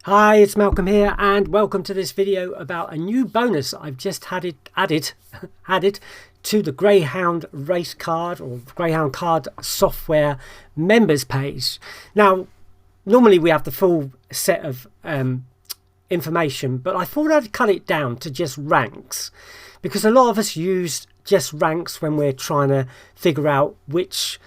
Hi, it's Malcolm here, and welcome to this video about a new bonus I've just had it added to the Greyhound race card or Greyhound Card Software members page. Now, normally we have the full set of information, but I thought I'd cut it down to just ranks, because a lot of us use just ranks when we're trying to figure out which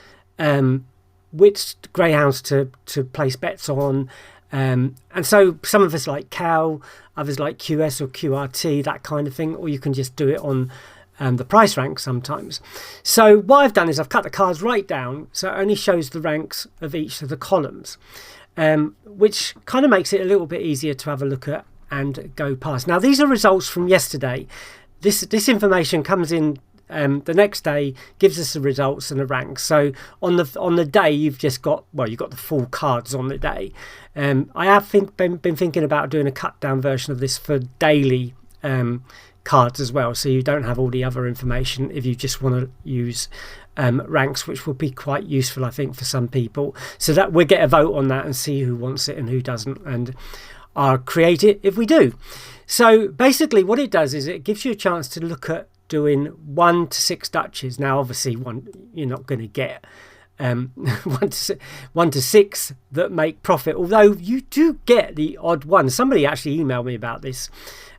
greyhounds to place bets on. And so some of us like Cal, others like QS or QRT, that kind of thing, or you can just do it on the price rank sometimes. So what I've done is I've cut the cards right down so it only shows the ranks of each of the columns, which kind of makes it a little bit easier to have a look at and go past. Now, these are results from yesterday. This information comes in the next day, gives us the results and the ranks. So on the day, you've just got, well, you've got the full cards on the day. I have been thinking about doing a cut down version of this for daily cards as well, so you don't have all the other information if you just want to use ranks, which will be quite useful, I think, for some people, so that we'll get a vote on that and see who wants it and who doesn't, and I'll create it if we do. So basically what it does is it gives you a chance to look at doing 1 to 6 Dutches. Now obviously you're not going to get 1 to 6 that make profit, although you do get the odd one. Somebody actually emailed me about this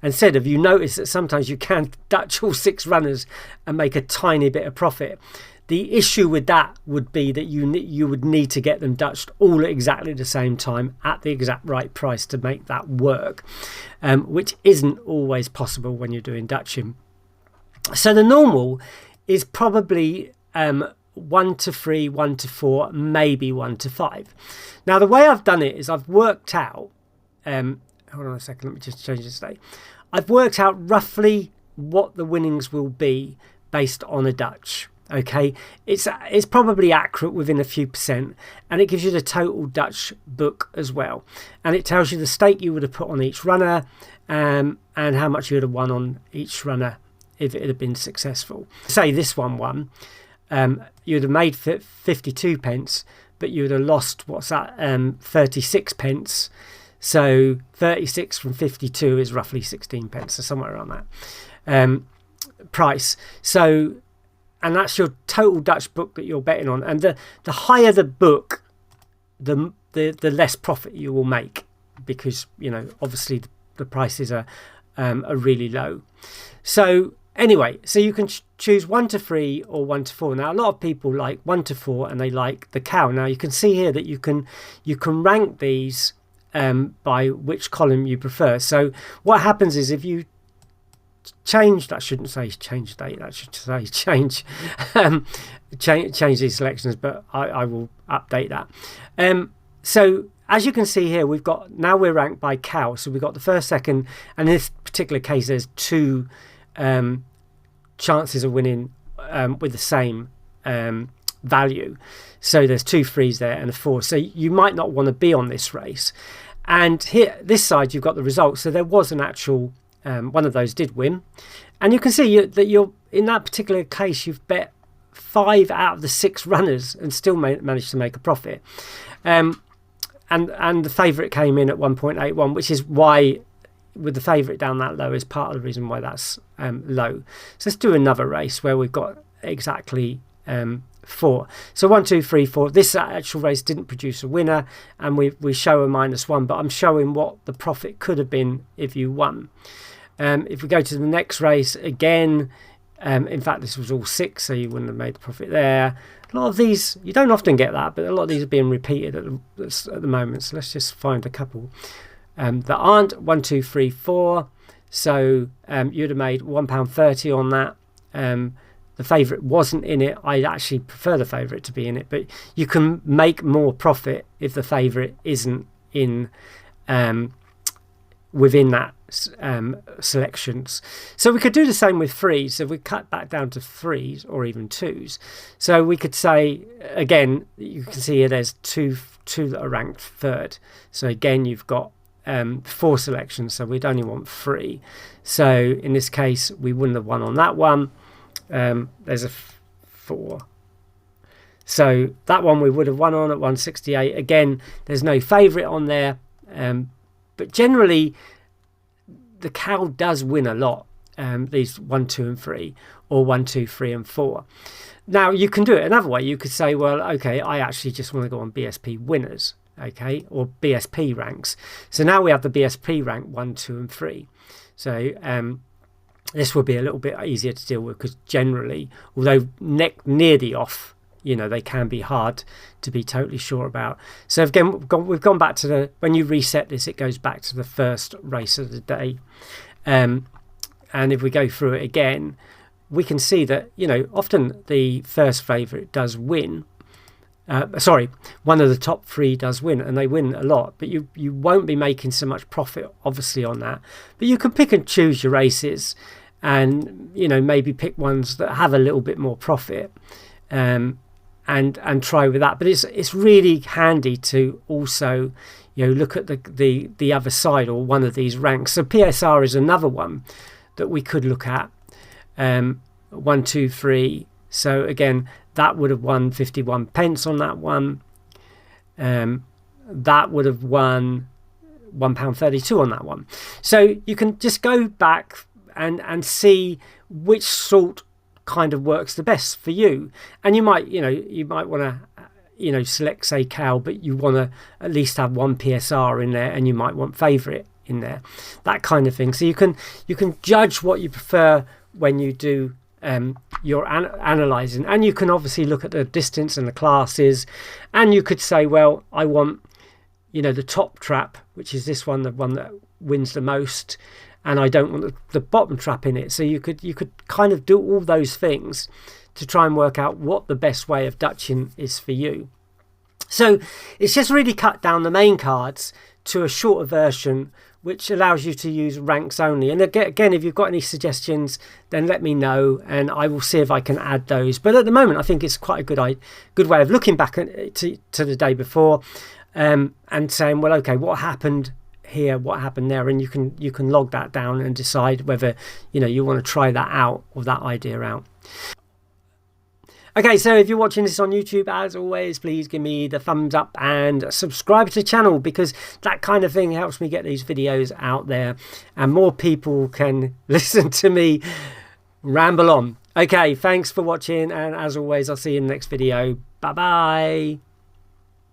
and said, have you noticed that sometimes you can Dutch all 6 runners and make a tiny bit of profit? The issue with that would be that you would need to get them Dutched all at exactly the same time at the exact right price to make that work, which isn't always possible when you're doing Dutching. So the normal is probably 1 to 3, 1 to 4, maybe 1 to 5. Now the way I've done it is I've worked out, hold on a second, let me just change this today. I've worked out roughly what the winnings will be based on a Dutch. Okay, it's probably accurate within a few percent, and it gives you the total Dutch book as well, and it tells you the stake you would have put on each runner, and how much you would have won on each runner if it had been successful. Say this one won, you'd have made 52 pence, but you would have lost, what's that, 36 pence. So 36 from 52 is roughly 16 pence, so somewhere around that price. So, and that's your total Dutch book that you're betting on. And the higher the book, the less profit you will make, because, you know, obviously the prices are really low. So anyway, so you can choose 1 to 3 or 1 to 4. Now, a lot of people like 1 to 4 and they like the cow. Now, you can see here that you can rank these by which column you prefer. So what happens is if you change, that shouldn't say change date, that should say change change these selections, but I will update that. So as you can see here, we've got, now we're ranked by cow, so we've got the first, second, and in this particular case there's 2 chances of winning with the same value. So there's 2 3s there and a 4, so you might not want to be on this race. And here, this side, you've got the results. So there was an actual one of those did win, and you can see that you're in that particular case you've bet 5 out of the 6 runners and still managed to make a profit. And the favourite came in at 1.81, which is why, with the favourite down that low, is part of the reason why that's low. So let's do another race where we've got exactly 4. So 1 2 3 4. This actual race didn't produce a winner, and we show a -1, but I'm showing what the profit could have been if you won. If we go to the next race again, in fact this was all 6, so you wouldn't have made the profit there. A lot of these, you don't often get that, but a lot of these are being repeated at the moment. So let's just find a couple that aren't. 1 2 3 4. So you'd have made £1.30 on that. The favourite wasn't in it. I actually prefer the favourite to be in it, but you can make more profit if the favourite isn't in within that selections. So we could do the same with 3s. So we cut back down to 3s or even 2s. So we could say, again, you can see here there's two that are ranked 3rd. So again, you've got 4 selections, so we'd only want 3. So in this case, we wouldn't have won on that one. There's a 4. So that one we would have won on at 168. Again, there's no favourite on there, But generally, the cow does win a lot. These 1, 2, and 3, or 1, 2, 3, and 4. Now you can do it another way. You could say, well, okay, I actually just want to go on BSP winners, okay, or BSP ranks. So now we have the BSP rank 1, 2, and 3. So this will be a little bit easier to deal with, because generally, although near the off, they can be hard to be totally sure about. So again, we've gone back to when you reset this, it goes back to the first race of the day. And if we go through it again, we can see that, often the first favourite does win. One of the top 3 does win, and they win a lot, but you won't be making so much profit, obviously, on that. But you can pick and choose your races, and, maybe pick ones that have a little bit more profit. And try with that. But it's really handy to also look at the other side, or one of these ranks. So PSR is another one that we could look at. 1, 2, 3. So again, that would have won 51 pence on that one. That would have won £1.32 on that one. So you can just go back and see which sort kind of works the best for you. And you might want to select, say, cow, but you want to at least have 1 PSR in there, and you might want favourite in there, that kind of thing. So you can judge what you prefer when you do your analysing. And you can obviously look at the distance and the classes, and you could say, well, I want the top trap, which is this one, the one that wins the most, and I don't want the bottom trap in it. So you could kind of do all those things to try and work out what the best way of Dutching is for you. So it's just really cut down the main cards to a shorter version, which allows you to use ranks only. And again, if you've got any suggestions, then let me know, and I will see if I can add those. But at the moment, I think it's quite a good way of looking back to the day before, and saying, well, okay, what happened here, what happened there, and you can log that down and decide whether you want to try that out, or that idea out. Okay, so if you're watching this on YouTube, as always, please give me the thumbs up and subscribe to the channel, because that kind of thing helps me get these videos out there and more people can listen to me ramble on. Okay, thanks for watching, and as always, I'll see you in the next video. Bye bye.